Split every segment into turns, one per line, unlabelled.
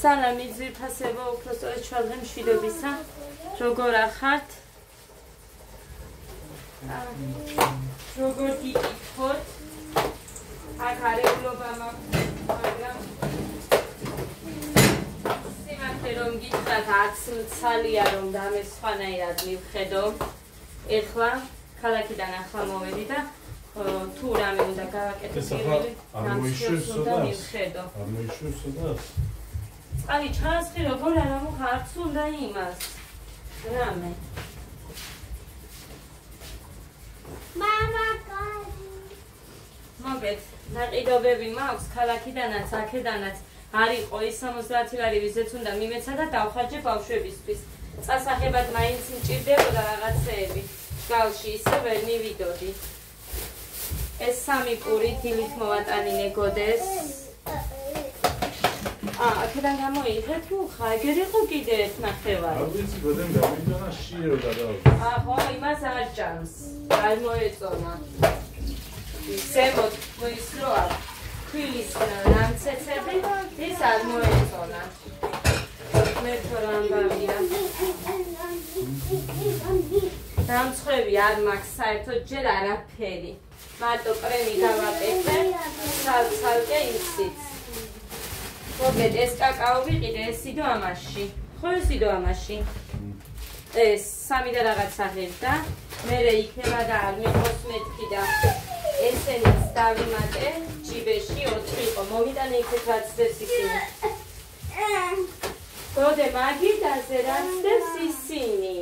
სალამი ძვირფასებო უпростоეს ჩვენ მშვიდობისა როგორ ახართ როგორ გიკითხოთ აქ არეულობა მაქვს მაგრამ სიმართლე რომ გითხრათ აქ მცალია რომ დამე სხვანაირად მივხედო ეხლა ქალაქიდან ახლა მოვედი და თუ რამე უნდა გავაკეთო პირველი გამშვიდობს უნდა მივხედო
არ მოიშვებსო
წყალი ჩაასხი როგორ არა მოხარც უნდა იმას რამე მამა მოგეთ ნაყიდობები მაქვს ქალაქიდანაც აქედანაც არ იყო ის 70 ლარი ვიზეც უნდა მიმეცა და დავხარჯე ბავშვებისთვის წასახებად მაინც მჭირდებოდა რაღაცეები გალში ისე ვერ მივიდოდი ეს სამი პური დილით მოვატანინე გოდეს აქედან გამოიღეთ მუხა ეგერ იყო კიდე ერთ ნახევარი
არ ვიცი გოდემ გამიდონა შიოდა რა
ხო იმას არ ჭამს არ მოეწონა ზემოთ მოისროა ქვილის ლანცეცები ის არ მოეწონა მე თორ ამბავია დამცხვევი არ მაქვს საერთოდ ჯერ არაფერი მარტო კრემი გავაკეთე ცალ-ცალკე იცით მოგეთ ეს კაკაო ვიყიდე ეს სიდო ამაში ხო ეს სიდო ამაში ეს სამი და რაღაც აღებდა მერე იქნება და არ მიყოს მეთქი და ესენიც დავიმატე ჯიბეში 4 იყო მომიტანე იქეთ რაც დევს ისინი გოდე მაგიდაზე რაც დევს ისინი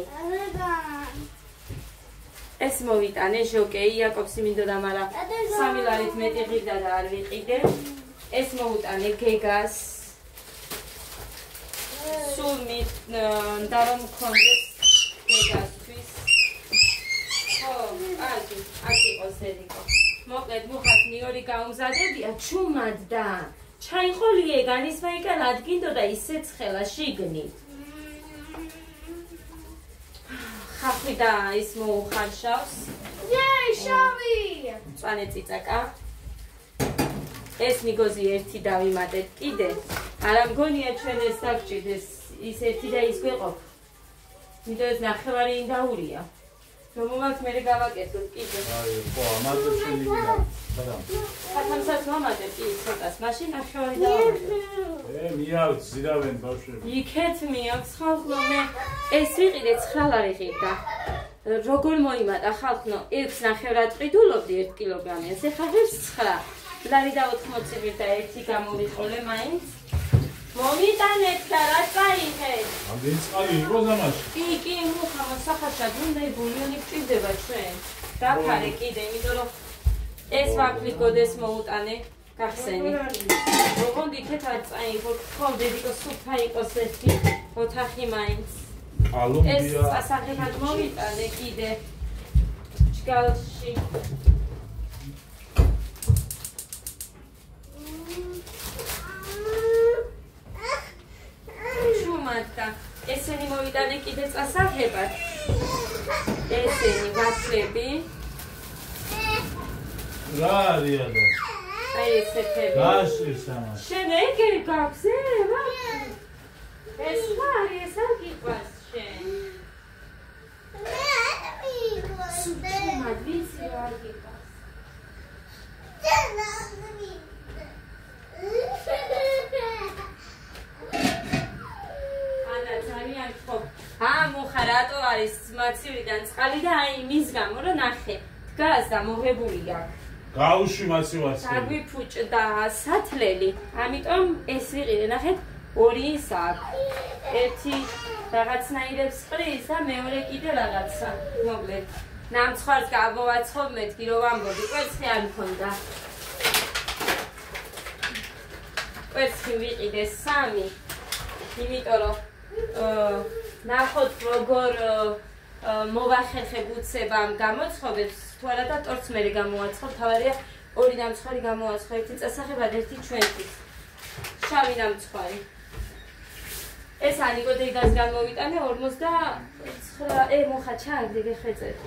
ეს მოვიტანე ჟოკეი იაკობს მინდოდა მაგრამ 3 ლარით მეტი ღირდა და არ ვიყიდე ეს მოუტანე გეგას სულ მინდა რომ მქონდეს გეგასთვის ხო აქ იყოს ერიკო მოკლედ მუხას ნიორი გაუმზადებია ჩუმად და ჩაიხოლიე განისმაიკან ადგინდოდა ისე ცხელა შიგნით ხაფი და ის მოუხარშავს შავი წვანე წიწაკა ეს მიგოზი ერთი დავიმატეთ კიდე არა მგონია ჩვენ ეს დაგჭირდეს ის ერთი და ის გვეყოფ მიდო ეს ნახევარი ინდაურია რომ მომაქვს მე გავაკეთოთ კიდე
აი ხო ამაზე შენი გინდა
ხათამსაც მომატებ კი ცოტას მაშინ ნახევარი დავამატებ
მიაქვს ზირავენ ბავშვები
იქეთ მიაქვს ხალხო მე ეს ვიყიდე 9 ლარი ღირდა როგორ მოიმატა ხალხო 6 ნახევრად ყიდულობდი 1 კილოგრამის ეხლა ეს 9 ლარი და 80 ღირდა ერთი გამოვიყოლე მაინც მომიტანეთ და რა წაიღეთ
ამდენი წყალი იყო ზამაში
კი მუხა მოსახარშად უნდა ბულიონი გჭირდება ჩვენ დაფარე კიდე იმიტომ რომ ეს ვაფლი გოდეს მოუტანე გახსენი როგორ იქეთ არ წაიღო ხო დედიკო სუფთა იყოს ერთი ოთახი მაინც
კოლუმბია
ეს ასაღებად მომიტანე კიდე ჩგალში ჩუმატა ესენი მოვიტანე კიდე წასაღებად ესენი ვაფლები
რა არია და
აი ესეთები
გაშლის ამას
შენ ეგერ გაგზევა ეს ხარი ეს არ გიყვარს შენ ჩუმად ვიცი რა არ გიყვარს მუხა რატო არის მაცივრიდან წყალი და აი მის გამო რომ ნახე დგას და მოღებული აქვს
გაუში მაცივაც
დაგვიფუჭდა სათლელი ამიტომ ეს ვიყიდე ნახეთ 2 ის აქვს ერთი რაღაცნაირებს ყრის და მეორე კიდე რაღაცა მოკლედ ნამცხვარს გამოვაცხობ მეთქი რომ ამბობი კვერცხი არ მქონდა კვერცხი ვიყიდე 3 იმიტომ რომ ნახოთ როგორ მოვახერხებ უცებამ გამოცხობებს თუ არა და ტორც მერე გამოაცხობ თავარია 2 ნამცხვარი გამოაცხო ერთი წასახებად ერთი ჩვენთვის შავი ნამცხვარი ეს ანიკო დეგას გამოვიტანე 49 მუხა ჩააგდე გეხვეწეთ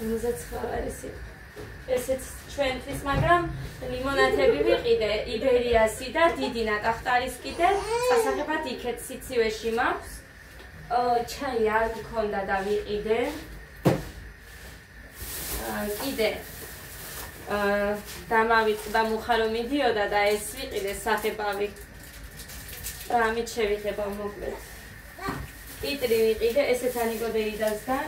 59 არის ესეც ჩვენთვის, მაგრამ ლიმონადები ვიყიდე იბერიასი და დიდი ნატახტარის კიდე სასახებად იქეთ სიცივეში მაქვს. ჩაი არ მქონდა და ვიყიდე. კიდე დამავიწყდა მუხა რომ მიდიოდა და ეს ვიყიდე სახებავი. ამით შევიხება მოკლედ. კიტრი ვიყიდე, ესეც ანიკოდეიდასგან.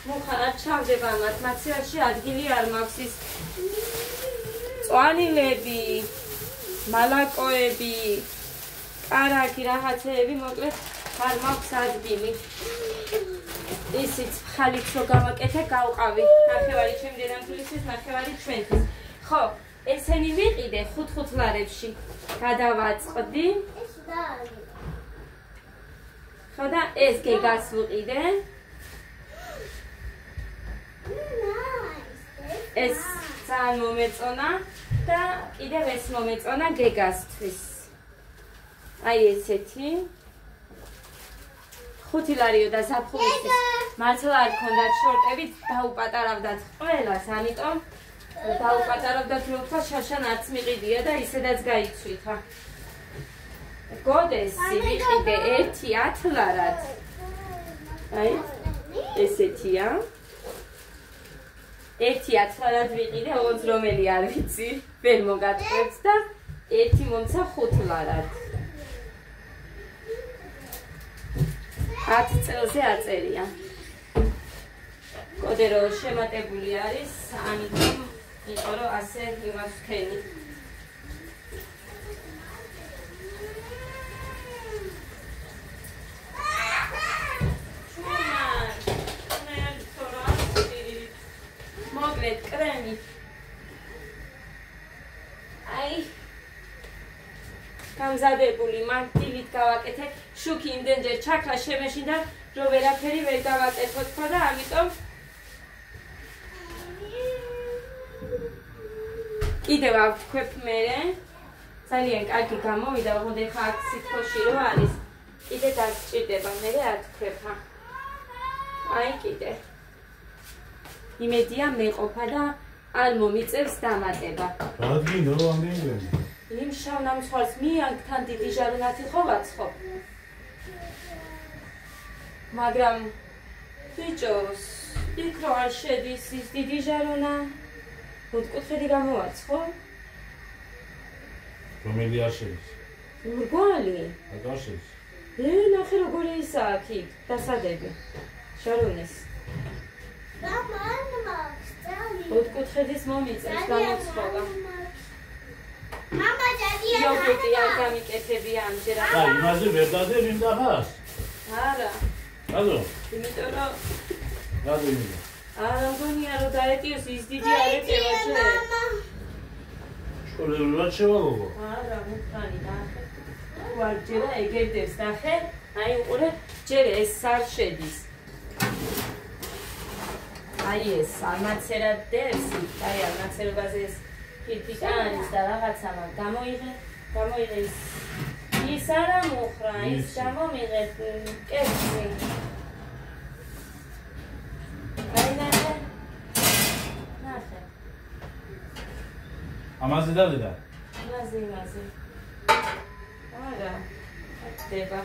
მუხა არ ჩავდება მათმაციაში ადგილი არ მაქვს ის წვანილები, მალაკოები, კარაკი რაღაცეები მოკლედ არ მაქვს ადგილი. ისიც ხალით რო გავაკეთე გავყავი. ნახევარი ჩემი დედამთვლისთვის, ნახევარი ჩვენთვის. ხო, ესენი ვიყიდე 5 ლარებში. გადავაწყდი. ხო და ეს გეგას ვიყიდე. ეს ძალიან მომეწონა და კიდევ ეს მომეწონა გეგასთვის. აი ესეთი 5 ლარიო და ზაფხულისთვის მართლა არ ქონდათ შორტები, დაუპატარავდათ ყველას, ამიტომ დაუპატარავდათ როცა შაშან არც მიყიდია და ისედაც გაიცვითა. გოდესი ვიყიდე 1-10 ლარად. აი ესეთია. 1-10 ლარად ვიყიდე, ოღონდ რომელი არ ვიცი, ვერ მოგატყევთ და 1 მომცა 5 ლარად. 10 წელზე აწერია. კოდერო შემატებული არის, ამიტომ იყო რომ ასე იმავსქენი. მოკლედ კრემი. აი გამზადებული მარტივით გავაკეთე, შუქი იმდენჯერ ჩაქრა შემეშინდა, რომ ვერაფერი ვერ გავაკეთო თქვა და ამიტომ კიდევ ავქვეფ მერე. ძალიან კარგი გამოვიდა, ოღონდ ეხა აქ სითბოში რო არის, კიდე დასჭირდება, მერე ათქვეფა. აი კიდე. იმედია მეყოფა და არ მომიწევს დამატება.
რადგან რო ამდენგენ?
იმ შავ ნამსხვრს მიანგთან დიდი ჟარონათი ხო ვაცხობ. მაგრამ ბიჭოს იქ რო არ შედის ის დიდი ჟარონა, ოთხკუთხედი გამოვაცხო.
რომელი არ შედის?
მრგვალი.
არ შედის.
ნახე როგორი ისაა აქ დასადები. ჟარონის. ოთხკუთხედის მომიწევს გამოცხობა.
მამა ჯადია.
იოგურტი არ გამიკეთები ამჯერად.
აი, იმაზე ვერ დადებ იმ დაფას?
არა.
რატო?
იმიტომ რომ
რატო იმედა?
არა მგონია რომ დაეტიოს ის დიდი არ ეტევა შე.
სკოლებლად შევალო.
არა, მუქანი ნახე. ვარჯერა ეგერდებს ნახე. აი უყურე, ჯერ ეს არ შედის. აი ეს ამაცერად დევს, აი ამაცერობაზე ეს ფირფიტანის და რაღაცა მაგ გამოიღე ის არა მოხრა, ის გამომიღე კეცი. აი ნახე.
ამაზე დადედა?
იმაზე. არა, ხდება.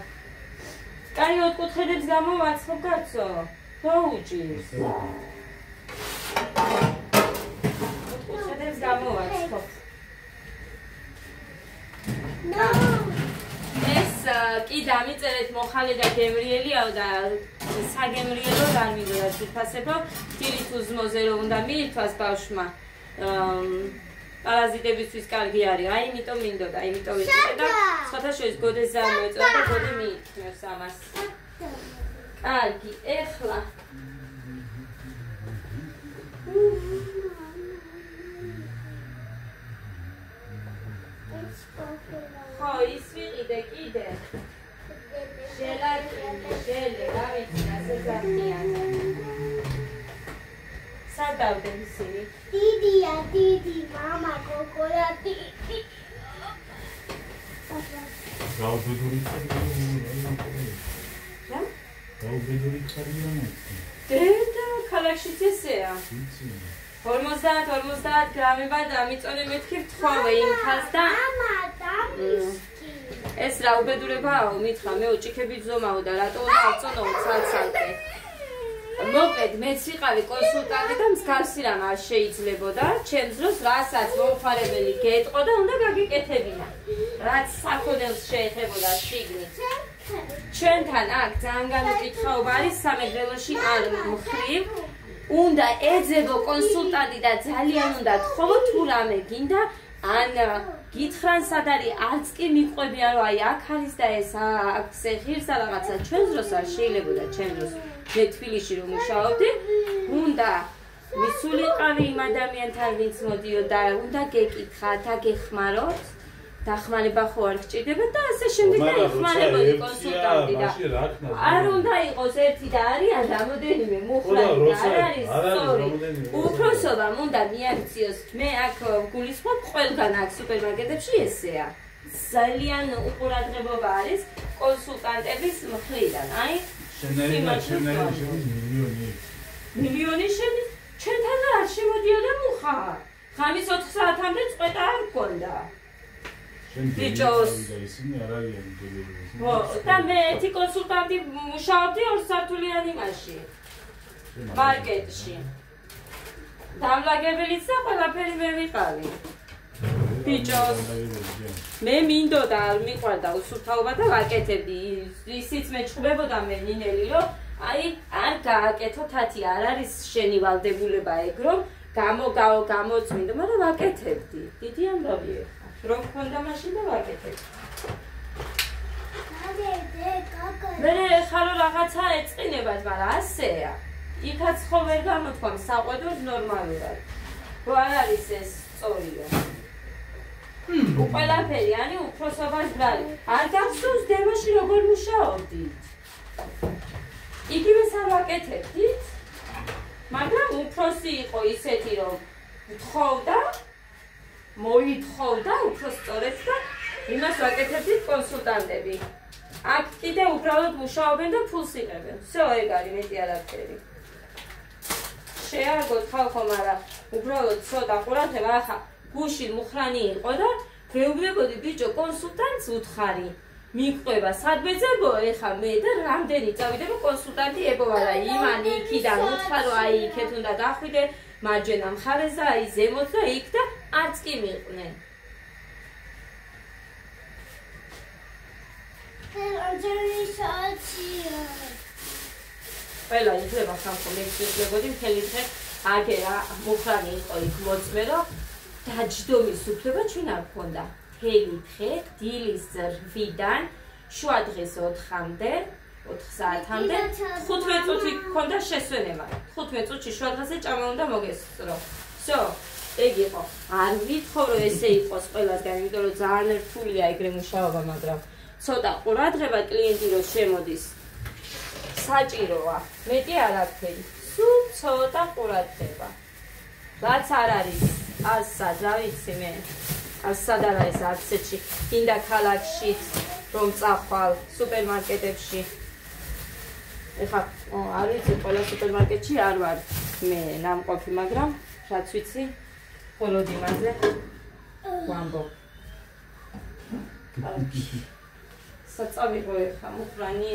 კაი ოთხკუთხედებს გამოვაცხობ კაცო. დაუჭირს. ოთხკუთხედებს გამოვაცხობ. ეს კი დამიწერეთ მოხალე და გემრიელიაო და საგემრიელო არ მინდოდა თვითფასებო, დილით უზმოზე რომ უნდა მიირთვას ბავშვმა. პარაზიტებისთვის კარგი არის. აი, იმიტომ მინდოდა, იმიტომ ვიყიდე და სხვათა შორის გოდეს ზარ მოეწონა და გოდი მიირთმევს ამას. კარგი, ეხლა ხო, ის ვიყიდე კიდე. ჟელე, რა ვიცი, ასე ზარდიანი. სად დავდებ ისინი?
დიდია, დიდი, მამა, გოგოა, დიდი.
გაუბედური ხარია.
რა?
გაუბედური ხარია.
დედა, ქალაქშიც ესეა.
ვიცი.
50 გრამებად ამიწონე მეთქი ვთხოვე იმხას და
მამა დამისკი
ეს რა უბედურებაა მითხრა მე ოჭიქები ძომაო და რატო აღწონო ცალ-ცალკე მოკლედ მეც ვიყავი კონსულტანტი და მსგავსი რამ არ შეიძლებოდა ჩემს დროს რასაც მომხმარებელი გეტყო და უნდა გაგიკეთებინა რაც საქონელს შეეხებოდა შიგნით ჩვენთან აქ ძალიან განუკითხაობა არის სამეგრელოში ან მხრივ უნდა ეძებო კონსულტანტი და ძალიან უნდა თხოვო თუ რამე გინდა ან გითხრან სად არის არც კი მიყვებიან რომ აი აქ არის და ეს აქზე ღირსა რაღაცა ჩვენს დროს არ შეიძლებოდა ჩემს დროს მე თბილისში რომ მუშაობდი უნდა მისულიყავი იმ ადამიანთან ვინც მოდიოდა უნდა გეკითხათ აგეხმაროთ დახმარება ხო არ გჭირდება და ასე შემდეგ და ეხმარებოდი კონსულტანტი და არ უნდა იყოს ერთი და არიან რამოდენიმე მუხრანი და არ არის სწორი უფროსობამ უნდა მიაქციოს მე აქ გულისხმობ ყველგან აქ სუპერმარკეტებში ესეა ძალიან უყურადღებობა არის კონსულტანტების მხრიდან აი მილიონი შედის ჩვენთან არ შემოდიოდა მუხა ღამის 4 საათამდე წყვეტა არ მქონდა ბიჭოს და მე ერთი კონსულტანტი მუშაობდი 2 სართულიანი მაშინ მარკეტში დამლაგებელიც და ყველაფერი მე ვიყავი ბიჭოს მე მინდოდა არ მიყვარდა უსუფთავობა და ვაკეთებდი ისიც მეჩხუბებოდა მე ნინელი რომ აი არ გააკეთო თათი არ არის შენი ვალდებულება ეგ რომ გამოწმინდო მაგრამ ვაკეთებდი დიდი ამბავია რომ მქონდა მაშინ და ვაკეთებდი მე ხარო რაღაცა ეწყინებათ მაგრამ ასეა იქაც ხო ვერ გამოთქვამ საყვედურს ნორმალურად რო არ არის ეს სწორია ყველაფერი ანი უფროსობას ბრალი არ გახსოვს დემოში როგორ მუშაობდით იგივე სავაკეთებდით მაგრამ უფროსი იყო ისეთი რომ თხოვდა მოითხოვდა უფრო სწორედ და იმას ვაკეთებდით კონსულტანტები აქ კიდე უბრალოდ მუშაობენ და ფულს იღებენ всё ეგ არის მეტი არაფერი შეარგოთ ხალხო მაგრამ უბრალოდ ცოტა ყურადღება ახლა გუში მუხრანი იყო და ვეუბნებოდი ბიჭო კონსულტანტს უთხარი მიყვება სადმეძებო ეხა მე და რამდენი წავიდება კონსულტანტი ებოვა და იმან იქიდან უთხარო აი იქეთ უნდა გახვიდე მარჯვენა მხარეს და აი ზემოთ და იქ და არც კი მიყვნენ ყველა ითლება სამხო მე ვიძლებოდი მთელი დღე აგერა მუხრანი იყო იქ მოწმე რომ დაჯდომის უფლება ჩვენ არ გქონდა მთელი დღე დილის 8-დან შუა დღეს 4-მდე 4 საათამდე 15 წუთი გქონდა შესვენება 15 წუთში შუა დღეზე ჭამა უნდა მოგესწრო всё ეგ იყო არ ვითხოვ რომ ესე იყოს ყველასგან იმიტომ რომ ძალიან რთულია ეგრე მუშაობა მაგრამ ცოტა ყურადღება კლიენტი რო შემოდის საჭიროა მეტი არაფერი სულ ცოტა ყურადღება რაც არ არის ასად რა ვიცი მე ასად არ არის არცეთში კიდე ქალაქშიც რომ წახვალ სუპერმარკეტებში ეხლა არ ვიცი ყველა სუპერმარკეტში არ ვარ მე ნამყოფი მაგრამ რაც ვიცი მხოლოდ იმაზე ვამბობ საწავიღო ეხლა მუხრანი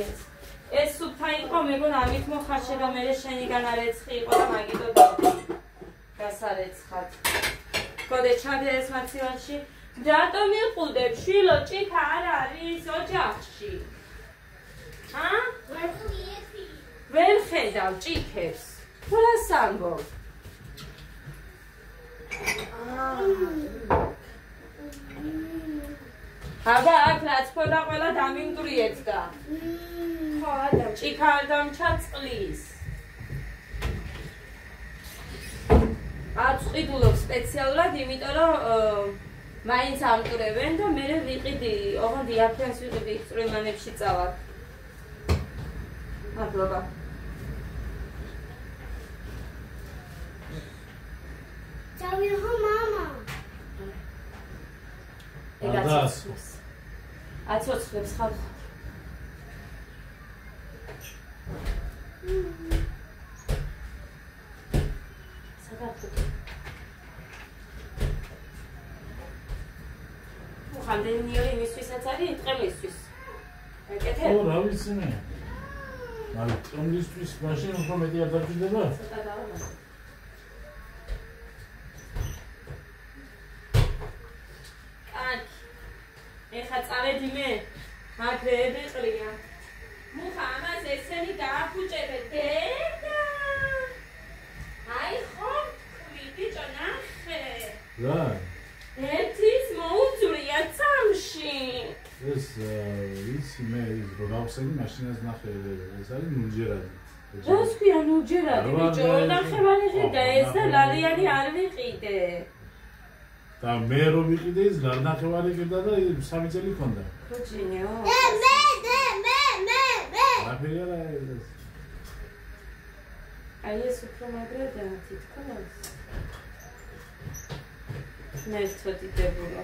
ეს სუფთა იყო მეგონა ამით მოხარშე და მე შენიგან არ ეცხი იყო და მაგიტო გასარეცხად გოდე ჩადე ეს მაცივანში რატომ მიყუდებ შვილო ჭიქა არ არის ოჯახში ვერ ხედავ ჭიქებს რას ამბობ აბა აქ რაც ქონდა ყველა დამიმგვრიეთ და ხო ადამ ჭიქა არ დამჩა წყლის არ წვიდულობ სპეციალურად იმიტომ რომ მაინც ამტვრევენ და მე ვიყიდი ოღონდ იაფრენს ვიყიდი წვრილმანებში წავალ მადლობა
წავიღო მამა
აცოცხლებს ხალხო სადაც ხამდენიერი იმისთვისაც არის, ტყემისთვის. აკეთებ?
ო, რა ვიცი მე. მაგრამ ტყემისთვის მაშინ უფრო მეტი არ დაგვიდება?
ცოტა დავამატე. კარგი. ეხლა წავედი მე. მაგრები ყრია. მუხა ამას ესენი გააფუჭებე დედა. აი ხომ ქვი ბიჭო ნახე.
რა?
ერთის მოუწვრია წამში.
ეს ვიცი მე ის რო გავხსენი მაშინაც ნახე ეს არის ნუჯერადი.
რას ქვია ნუჯერადი ბიჭო? ნახევარი ყიდა ეს და ლალიანი არ ვიყიდე.
და მე რო ვიყიდე ის ნახევარი ყიდა და 3 წელი ქონდა.
ქოჯინეო.
მე.
აფერი არა ეს.
აი ეს უფრო მაგრადაა თითქოს. მე ცოტიდებულო.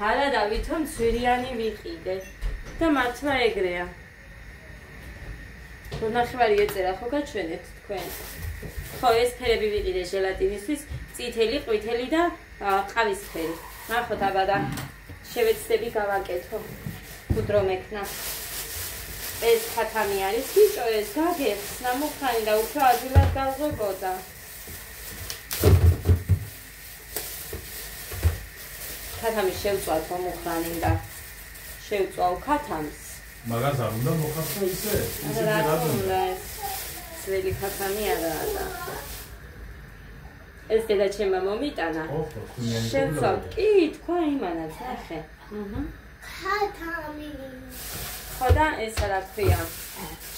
არა და ვითომ ცვირიანი ვიყიდე და მართლა ეგრეა. რო ნახევარი ეწერა ხო გაჩვენეთ თქვენ. ხო ეს ფერები ვიყიდე ჟელატინისთვის, წითელი, ყვითელი და ყავისფერი. ნახოთ აბა და შევეცდები გავაკეთო. ფუტრო მექნა. ეს ხათამი არის ბიჭო, ეს გაგეხსნა მუხანი და უფრო ადვილად გავზოგოდა. ხათამი შევწვავ მუხანი და შევწვავ ხათამს.
მაგას არ უნდა მოხატო ისე?
რა თქმა ძველი ხათამი არაა და ეს დედაჩემმა მომიტანა. შევწვავ, კი, თქვა იმანაც, ნახე.
ხათამი.
ხო და ეს რა ქვია?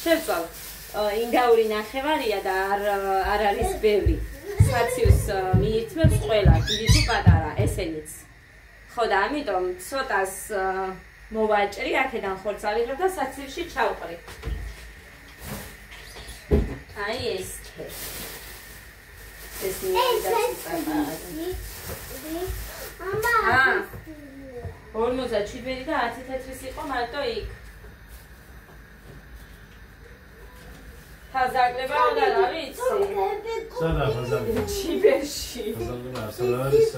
შევწვავ. ინდაური ნახევარია და არ არის ბევრი. საციუს მიირთმევს ყველა, დიდი თუ პატარა, ესენიც. ხო და ამიტომ ცოტას მოვაჭრი, აქედან ხორცს ავიღებ და საციუსში ჩავყრი. აი ეს ეს
მამა
47 და 10 თეთრის იყო მარტო იქ. ფაზაგლებაო და რა ვიცი?
სადა ფაზაგლება?
ჩიბერში.
ფაზაგლება სადა არის?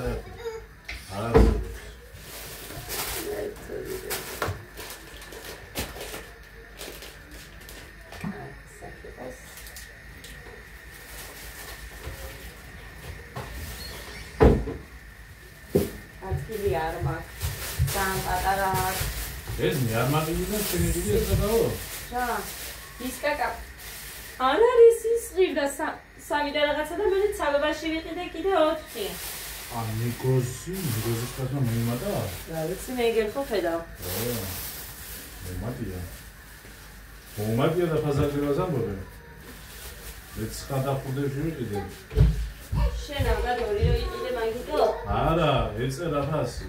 არ არის.
ადგილი არ მაქვს. ძალიან პატარა აქვს.
ეს მე არ მაგიდიდან შემიძლია ეს გადაო?
რა? ის კაკა. არ არის ის ღირდა სამი და რაღაცა და მე ცალობაში ვიყიდე კიდე 4.
მიგოზის ხაზმა მეიმატა?
რა ვიცი მე ეგერ ხო ხედავ.
მომატია. მომატია და ფაზაგლებას ამბობენ. მეც ხადახუდებში ვიყიდე.
შენ აღარ ორი რო იყიდე მაგითო?
არა, ეწერა ფასი.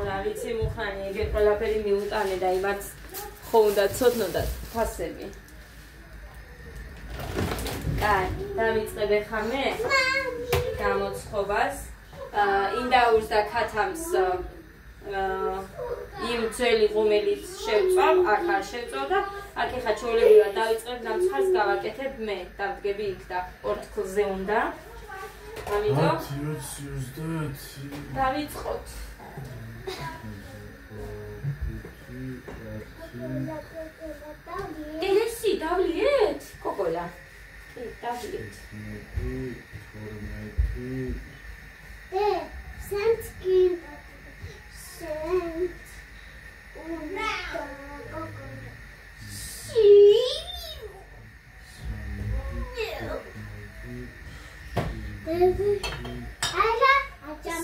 რა ვიცი მუხანი ეგერ ყველაფერი მიუტანე და იმაც ხო უნდა ცოდნოდა ფასები. კაი, დავიწყებ ახლა მე გამოცხობას. ინდაურს და ქათამს იმ ძველი ღუმელით შევწავ, აქ არ შევწავ და აქ ახლა ჩვეულებრივად დავიწყებ და მცხარს გავაკეთებ მე. დავდგები იქ და ორთქლზე უნდა. ამიტომ დავიწყოთ. ესი დავლიეთ? კოკოლა. კი, დავლიეთ.
Senskin.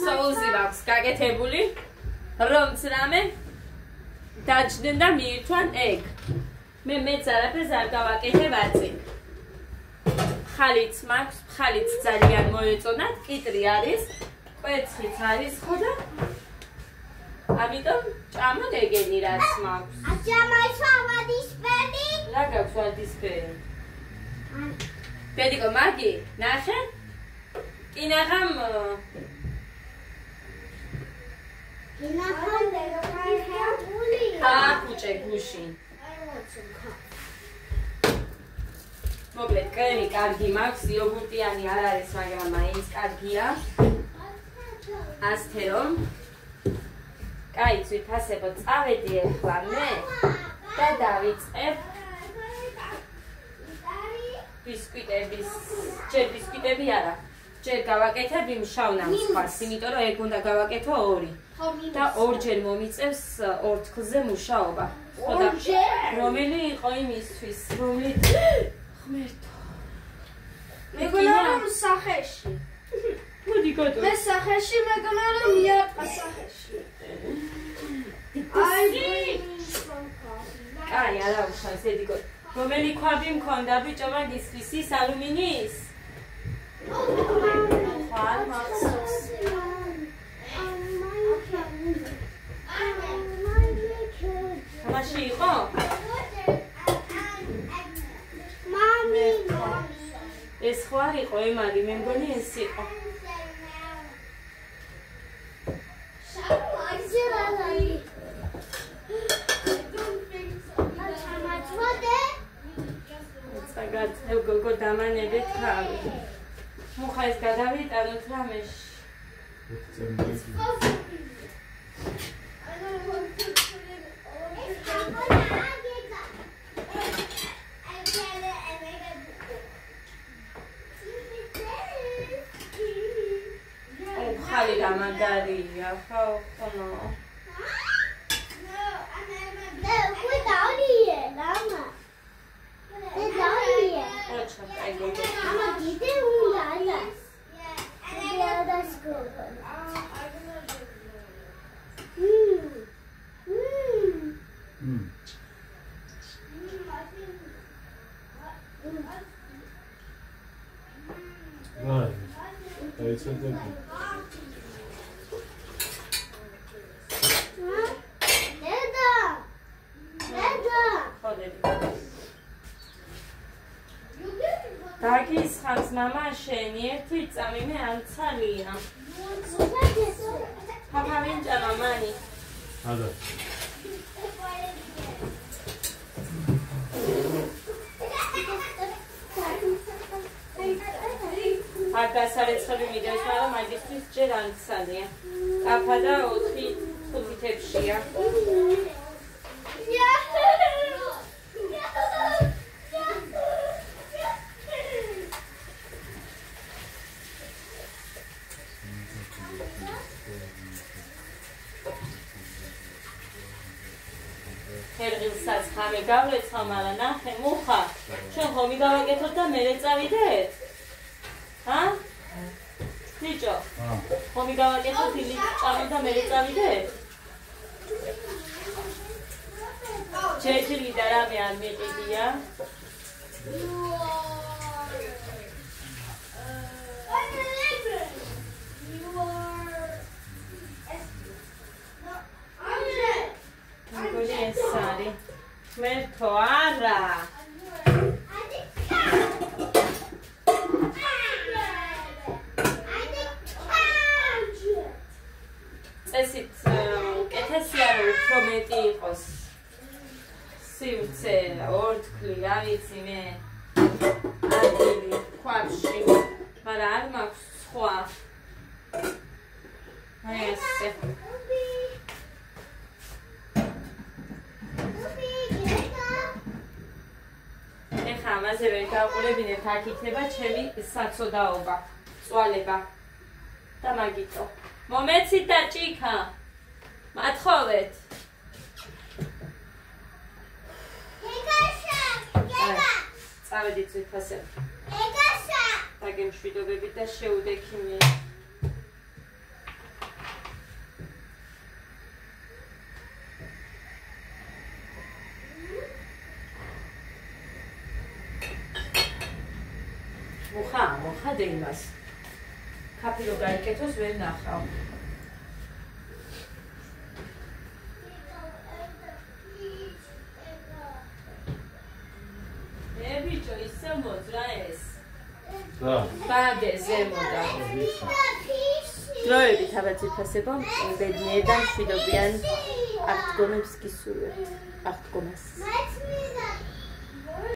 Sousი მაქვს გაკეთებული, რომც რამე დაჯდნენ და მიირთვან ეგ. მე მეც არაფერს არ გავაკეთებ აწინ. ხალიც მაქვს, ხალიც ძალიან მოეწონათ, კიტრი არის, კვერცხიც არის ხო და ამიტომ ჭამოთ ეგენი რაც მაქვს.
აჭამაიშვა ვადისფერი?
რა გაქვს ვადისფერი? პედიკო მაგი, ნახე? კი ნახამ აკუჭე გუშინ. მოკლედ, კრემი კარგი მაქვს, იოგურტიანი არ არის, მაგრამ მაინც კარგია. ასთე რომ კაი, ძვირფასებო, წავედი ახლა მე და დავიწყებ ბისკვიტების, ჯერ ბისკვიტები არა, ჯერ გავაკეთებ იმ შავ ნამსხვრას, იმიტომ რომ ეგ უნდა გავაკეთო 2 და ორჯერ მომიწევს ორთქლზე მუშაობა. რომელი იყო იმისთვის, რომლით ღმერთო.
მეგონა რომ სახეში.
მოდი გოდო.
მე სახეში მეგონა რომ მიატყა სახეში.
კაი, არა უშავს, ედი გოდო. რომელი ქვაბი მქონდა ბიჭო მაგის ის ალუმინის? ხარ მახსოვს. მაშინ იყო?
მამი
ეს ხო არ იყო ემალი, მე მგონი ეს იყო. წაგაწევ გოგო დამანებით ხავი. მუხა ეს გადავიტანოთ რამეში. ხალი დამაგარია, ხო, ხონო. დაგისხამს მამა შენი ერთი წამი მე ამცალია. papa vince mamani.
Hadi.
Აგასარეცხები მიდევს, მაგრამ მაგისტრის ჯერ ანცალია. კაფა და 4 თეთრია. ერგილსაც ხამე გავლეცხა, მაგრამ ნახე მუხა. ჩვენ ხომ მიგავაკეთოთ და მერე წავიდეთ? ჰა? ბიჭო. ხომ მიგავაკეთოთ ილი წავიდ და მერე წავიდეთ? ჩეჩილი და რამე არ მიყიდია? მერთო არა წესით კეთესია რომ უფრო მეტი იყოს სივრცე ორთქლი რა ვიცი მე ადგილი ქვაბში მაგრამ არ მაქვს სხვა აი ესე ამაზე ვერ გავყურებინებ, აქ იქნება ჩემი საცოდაობა, წვალება და მაგიტო. მომეცით და ჭიქა. მათხოვეთ. ეგაშა, გება. წავედით ზეფასე. ეგაშა. დაგემშვიდობებით და შეუდექი მე. მოხადე იმას. კაფე რო გაიკეთოს ვერ ნახავ. ბიჭო ისე მოძრა ეს.
და.
ბადე ზემოდა. დროებით აბა ციფასებო, ბედნიერ და მშვიდობიან აღდგომებს გისურვებთ. აღდგომას.